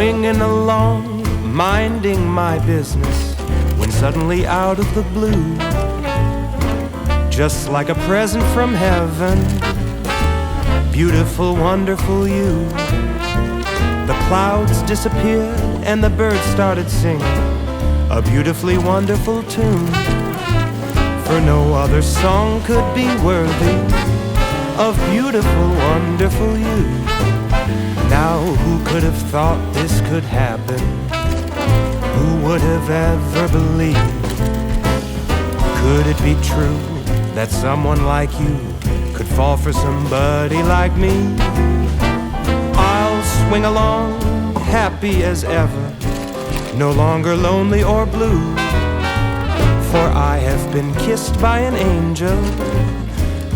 swinging along, minding my business, when suddenly out of the blue, just like a present from heaven, beautiful, wonderful you. The clouds disappeared and the birds started singing a beautifully wonderful tune, for no other song could be worthy of beautiful, wonderful you. Now who could have thought this could happen? Who would have ever believed? Could it be true that someone like you could fall for somebody like me? I'll swing along, happy as ever, no longer lonely or blue, for I have been kissed by an angel,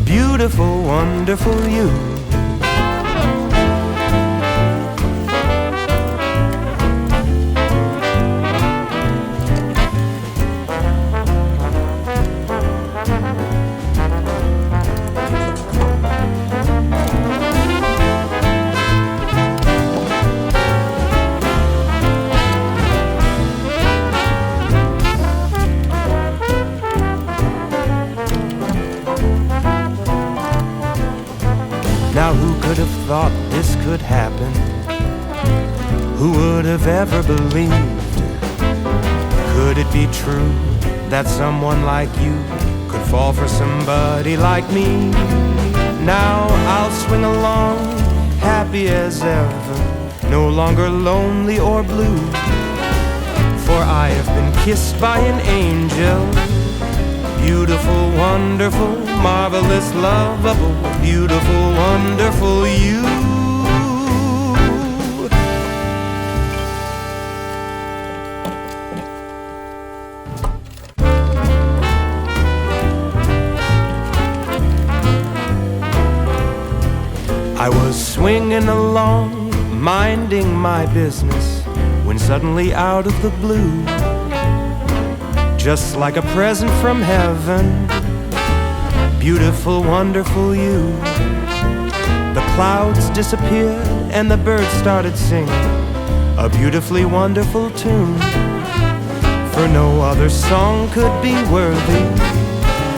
beautiful, wonderful you. Now who could have thought this could happen? Who would have ever believed? Could it be true that someone like you could fall for somebody like me? Now I'll swing along, happy as ever, no longer lonely or blue, for I have been kissed by an angel, beautiful, wonderful, marvelous, lovable, beautiful, wonderful you. I was swinging along, minding my business, when suddenly out of the blue, just like a present from heaven, beautiful, wonderful you. The clouds disappeared and the birds started singing a beautifully wonderful tune, for no other song could be worthy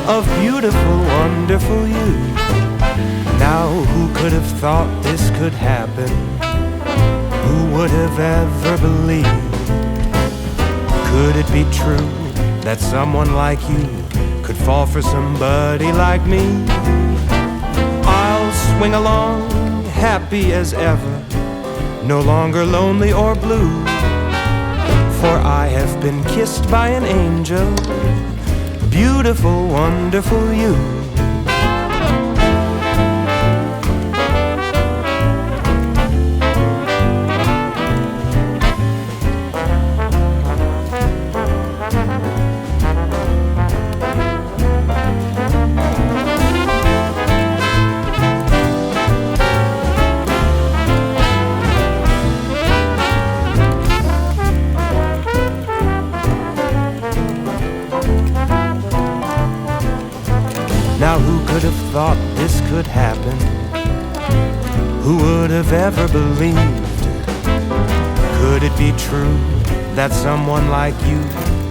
of beautiful, wonderful you. Now who could have thought this could happen? Who would have ever believed? Could it be true that someone like you could fall for somebody like me? I'll swing along, happy as ever, no longer lonely or blue, for I have been kissed by an angel, beautiful, wonderful you. Now who could have thought this could happen? Who would have ever believed? Could it be true that someone like you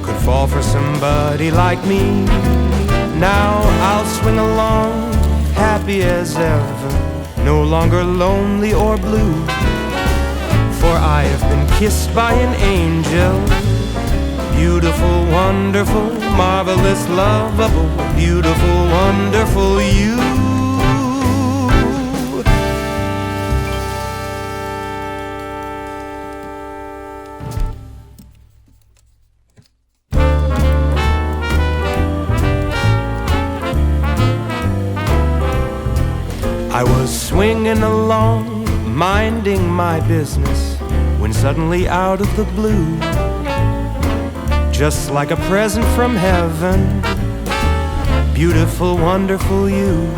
could fall for somebody like me? Now I'll swing along, happy as ever, no longer lonely or blue, for I have been kissed by an angel, beautiful, wonderful, marvelous, lovable, beautiful, wonderful you. I was swinging along, minding my business, when suddenly out of the blue, just like a present from heaven, beautiful, wonderful you.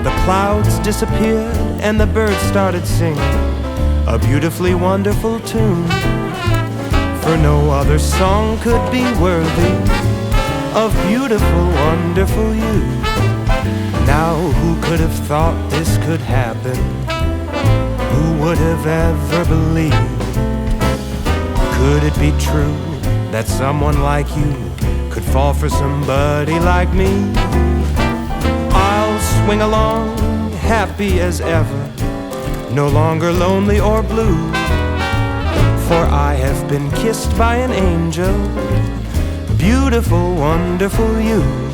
The clouds disappeared and the birds started singing a beautifully wonderful tune, for no other song could be worthy of beautiful, wonderful you. Now who could have thought this could happen? Who would have ever believed? Could it be true that someone like you could fall for somebody like me? I'll swing along, happy as ever, no longer lonely or blue, for I have been kissed by an angel, beautiful, wonderful you.